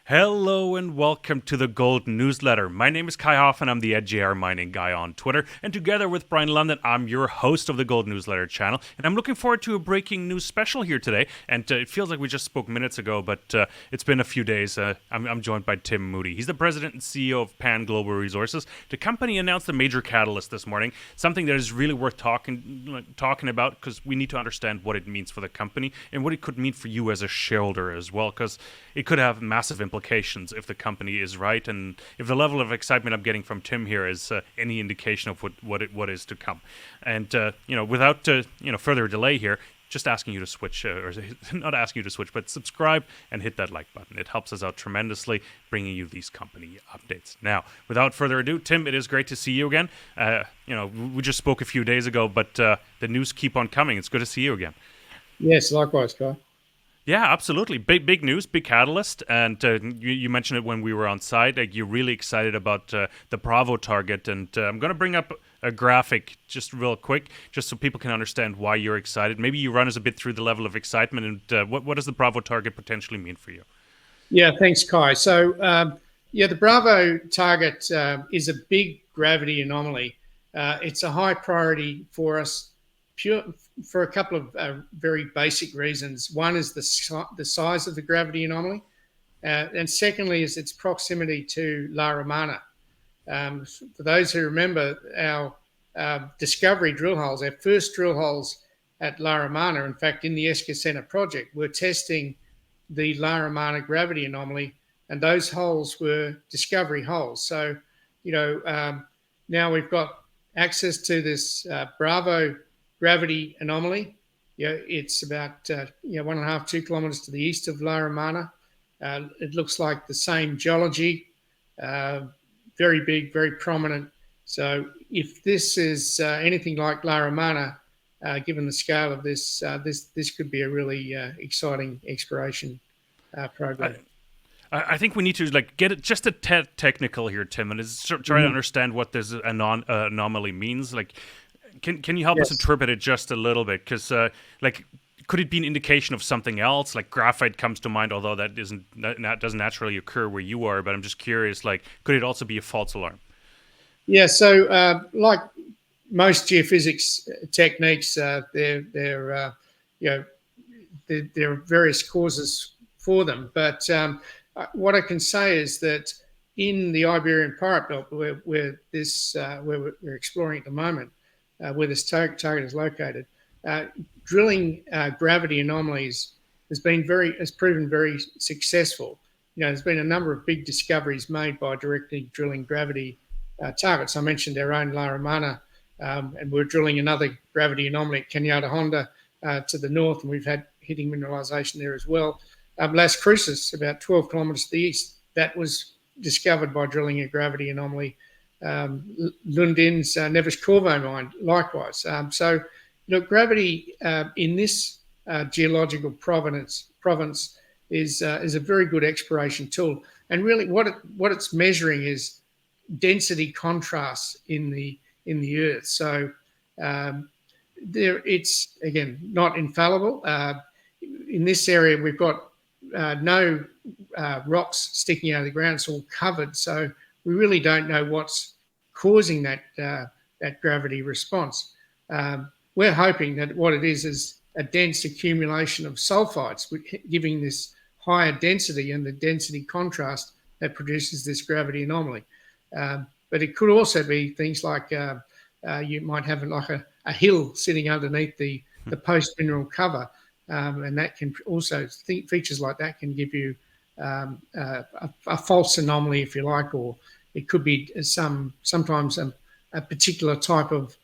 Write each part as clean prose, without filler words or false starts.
Hello and welcome to the Gold Newsletter. My name is Kai Hoffmann. I'm the EdJR mining guy on Twitter, and together with Brien Lundin, I'm your host of the Gold Newsletter channel. And I'm looking forward to a breaking news special here today. And it feels like we just spoke minutes ago, but it's been a few days. I'm joined by Tim Moody. He's the president and CEO of Pan Global Resources. The company announced a major catalyst this morning, something that is really worth talking about because we need to understand what it means for the company and what it could mean for you as a shareholder as well, because it could have massive implications if the company is right, and if the level of excitement I'm getting from Tim here is any indication of what is to come. And without further delay here, just asking you to switch, or not asking you to switch, but subscribe and hit that like button. It helps us out tremendously, bringing you these company updates. Now, without further ado, Tim, it is great to see you again. We just spoke a few days ago, but the news keep on coming. It's good to see you again. Yes, likewise, Kai. Yeah, absolutely. Big news, big catalyst. And you mentioned it when we were on site. Like, you're really excited about the Bravo target. And I'm going to bring up a graphic just real quick, just so people can understand why you're excited. Maybe you run us a bit through the level of excitement and what does the Bravo target potentially mean for you? Yeah, thanks, Kai. So, the Bravo target is a big gravity anomaly. It's a high priority for us for a couple of very basic reasons. One is the size of the gravity anomaly, and secondly is its proximity to La Romana. For those who remember our discovery drill holes, our first drill holes at La Romana, in fact, in the ESCACENA project, we're testing the La Romana gravity anomaly, and those holes were discovery holes. So, now we've got access to this Bravo gravity anomaly. It's about 1.5, 2 kilometers to the east of La Romana. It looks like the same geology, very big, very prominent. So if this is anything like La Romana, given the scale of this, this could be a really exciting exploration program. I think we need to get it just a tad technical here, Tim, and try to understand what this anomaly means. Can you help us interpret it just a little bit? Because could it be an indication of something else? Like graphite comes to mind, although that doesn't naturally occur where you are. But I'm just curious, could it also be a false alarm? Yeah. So like most geophysics techniques, there are various causes for them. But what I can say is that in the Iberian Pirate Belt, where we're exploring at the moment, where this target is located, drilling gravity anomalies has proven very successful. There's been a number of big discoveries made by directly drilling gravity targets. I mentioned our own La Romana, and we're drilling another gravity anomaly at Cañada Honda to the north, and we've had hitting mineralization there as well. Las Cruces, about 12 kilometers to the east, that was discovered by drilling a gravity anomaly. Lundin's Neves Corvo mine, likewise. So, gravity in this geological province is a very good exploration tool. And really, what it's measuring is density contrast in the Earth. So, it's again not infallible. In this area, we've got no rocks sticking out of the ground; it's all covered. So we really don't know what's causing that gravity response. We're hoping that what it is a dense accumulation of sulfides, giving this higher density and the density contrast that produces this gravity anomaly. But it could also be things like you might have a hill sitting underneath the post-mineral cover, and that can also, features like that can give you a false anomaly, if you like, or it could be sometimes a particular type of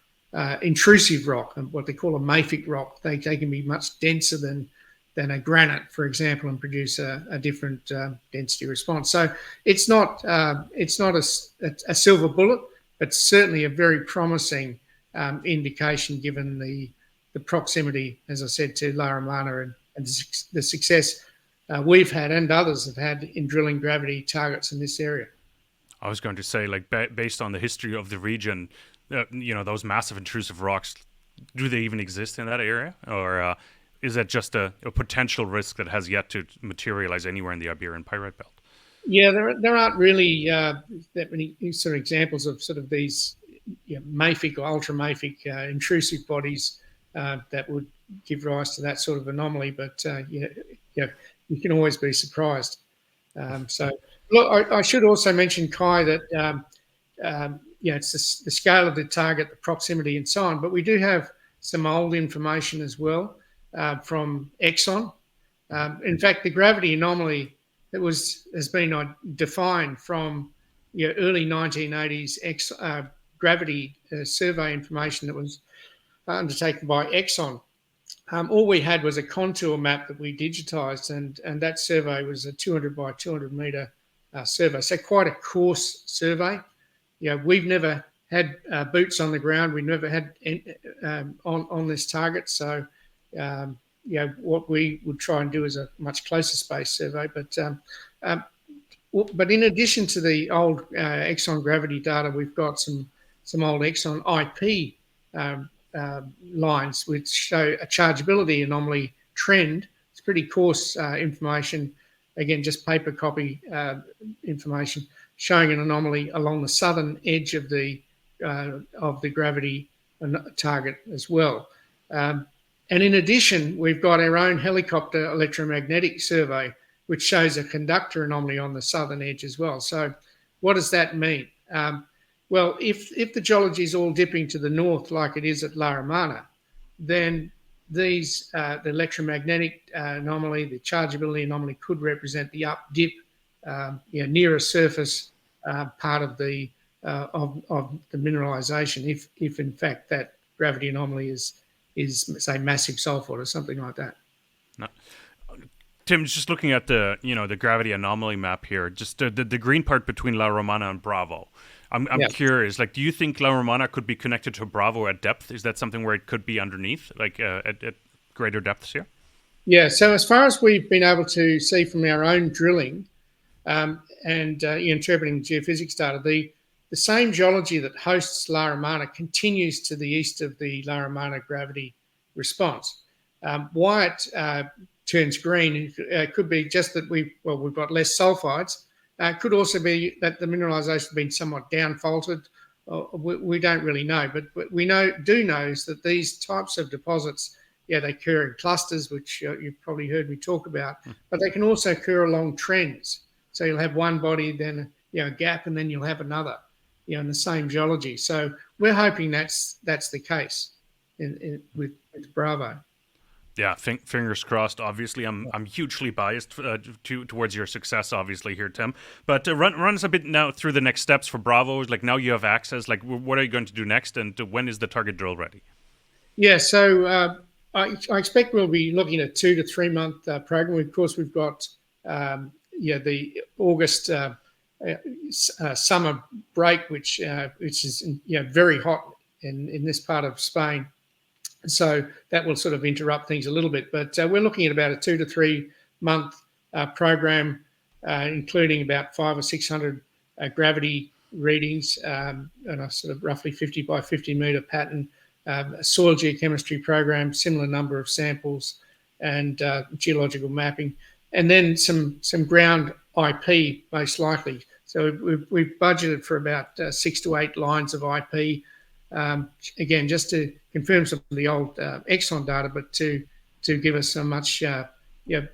intrusive rock, what they call a mafic rock. They can be much denser than a granite, for example, and produce a different density response. So it's not a silver bullet, but certainly a very promising indication given the proximity, as I said, to La Romana and the success we've had and others have had in drilling gravity targets in this area. I was going to say, based on the history of the region, those massive intrusive rocks, do they even exist in that area? Or is that just a potential risk that has yet to materialize anywhere in the Iberian Pirate Belt? Yeah, there aren't really that many sort of examples of sort of these mafic or ultramafic intrusive bodies that would give rise to that sort of anomaly. But you can always be surprised. So, look, I should also mention, Kai, that it's the scale of the target, the proximity, and so on. But we do have some old information as well from Exxon. In fact, the gravity anomaly that has been defined from early 1980s gravity survey information that was undertaken by Exxon. All we had was a contour map that we digitised, and that survey was a 200 by 200 metre survey. So quite a coarse survey. We've never had boots on the ground. We never had on this target. So, what we would try and do is a much closer space survey. But in addition to the old Exxon gravity data, we've got some old Exxon IP lines which show a chargeability anomaly trend. It's pretty coarse information. Again, just paper copy information showing an anomaly along the southern edge of the gravity target as well. And in addition, we've got our own helicopter electromagnetic survey, which shows a conductor anomaly on the southern edge as well. So what does that mean? Well, if the geology is all dipping to the north like it is at Laramana, then the electromagnetic anomaly, the chargeability anomaly, could represent the up dip nearer surface part of the mineralisation, if in fact that gravity anomaly is say massive sulfide or something like that. No. Tim, just looking at the gravity anomaly map here, just the green part between La Romana and Bravo. I'm curious. Like, do you think La Romana could be connected to Bravo at depth? Is that something where it could be underneath, like at greater depths here? Yeah. So as far as we've been able to see from our own drilling and interpreting geophysics data, the same geology that hosts La Romana continues to the east of the La Romana gravity response. Why it turns green could be just that we've got less sulfides. Could also be that the mineralisation has been somewhat down-faulted. We don't really know, but we do know is that these types of deposits, they occur in clusters, which you've probably heard me talk about, but they can also occur along trends. So you'll have one body, then a gap, and then you'll have another, in the same geology. So we're hoping that's the case with Bravo. Yeah, fingers crossed. Obviously, I'm hugely biased towards your success, obviously here, Tim. But run us a bit now through the next steps for Bravo. Like, now you have access. Like, what are you going to do next, and when is the target drill ready? Yeah, so I expect we'll be looking at a 2 to 3 month program. Of course, we've got the August summer break, which is very hot in this part of Spain. So that will sort of interrupt things a little bit. But we're looking at about a 2 to 3 month program, including about 500 or 600 gravity readings and a sort of roughly 50 by 50 metre pattern, a soil geochemistry program, similar number of samples, and geological mapping, and then some ground IP most likely. So we've budgeted for about 6 to 8 lines of IP. Again, just to confirm some of the old Exxon data, but to give us a much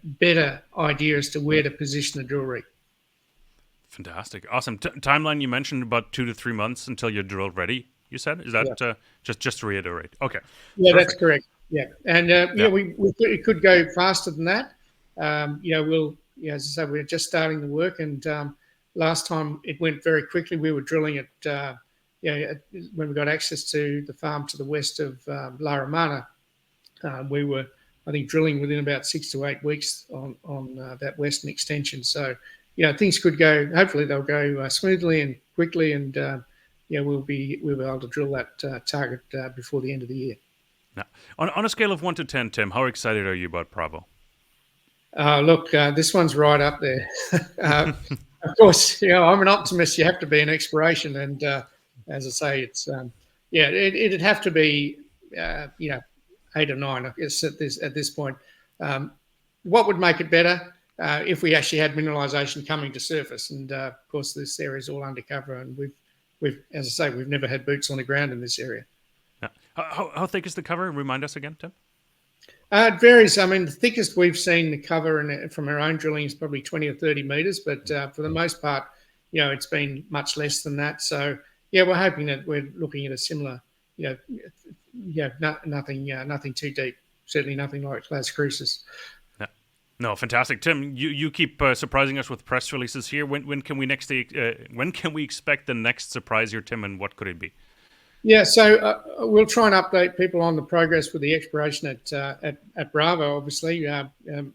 better idea as to where to position the drill rig. Fantastic, awesome. Timeline you mentioned about 2 to 3 months until you're drill ready. You said, is that just to reiterate? Okay. Yeah, perfect. That's correct. Yeah, and it could go faster than that. We'll as I say, we're just starting the work, and last time it went very quickly. We were drilling at when we got access to the farm to the west of La Romana, we were, I think, drilling within about 6 to 8 weeks on that western extension. So, things could go. Hopefully, they'll go smoothly and quickly, and we'll be able to drill that target before the end of the year. Now, on a scale of 1 to 10, Tim, how excited are you about Bravo? Look, this one's right up there. Of course, I'm an optimist. You have to be in exploration, and as I say, it's it'd have to be 8 or 9, I guess, at this point. What would make it better? if we actually had mineralisation coming to surface. And of course, this area is all undercover, and we've, as I say, we've never had boots on the ground in this area. Yeah. How thick is the cover? Remind us again, Tim. It varies. I mean, the thickest we've seen the cover from our own drilling is probably 20 or 30 metres, but for the most part, it's been much less than that. So, yeah, we're hoping that we're looking at a similar, nothing too deep. Certainly nothing like Las Cruces. Yeah. No, fantastic, Tim. You keep surprising us with press releases here. When can we expect the next surprise here, Tim, and what could it be? Yeah, so we'll try and update people on the progress with the exploration at Bravo. Obviously,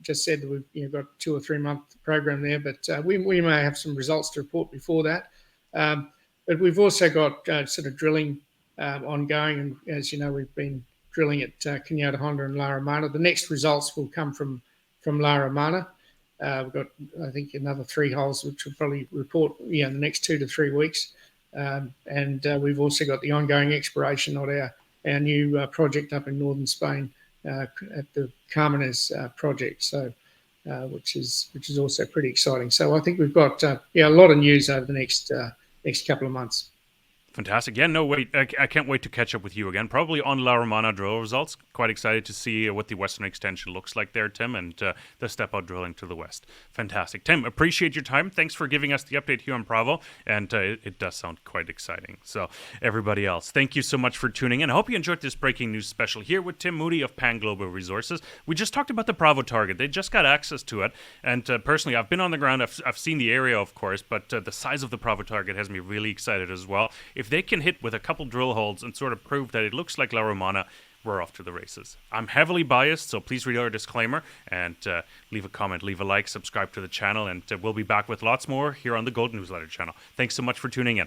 just said that we've got 2 or 3 month program there, but we may have some results to report before that. But we've also got sort of drilling ongoing, and as you know, we've been drilling at Cañada Honda and Laramana. The next results will come from Laramana. We've got, I think, another 3 holes which will probably report in the next 2 to 3 weeks. And we've also got the ongoing exploration on our new project up in northern Spain at the Carmenes project, so which is also pretty exciting. So I think we've got a lot of news over the next couple of months. Fantastic. Yeah, no, wait. I can't wait to catch up with you again. Probably on Laramana drill results. Quite excited to see what the western extension looks like there, Tim, and the step-out drilling to the west. Fantastic. Tim, appreciate your time. Thanks for giving us the update here on Bravo, and it does sound quite exciting. So, everybody else, thank you so much for tuning in. I hope you enjoyed this breaking news special here with Tim Moody of Pan Global Resources. We just talked about the Bravo target. They just got access to it, and personally, I've been on the ground. I've seen the area, of course, but the size of the Bravo target has me really excited as well. If they can hit with a couple drill holes and sort of prove that it looks like Laramana, we're off to the races. I'm heavily biased, so please read our disclaimer and leave a comment, leave a like, subscribe to the channel, and we'll be back with lots more here on the Gold Newsletter channel. Thanks so much for tuning in.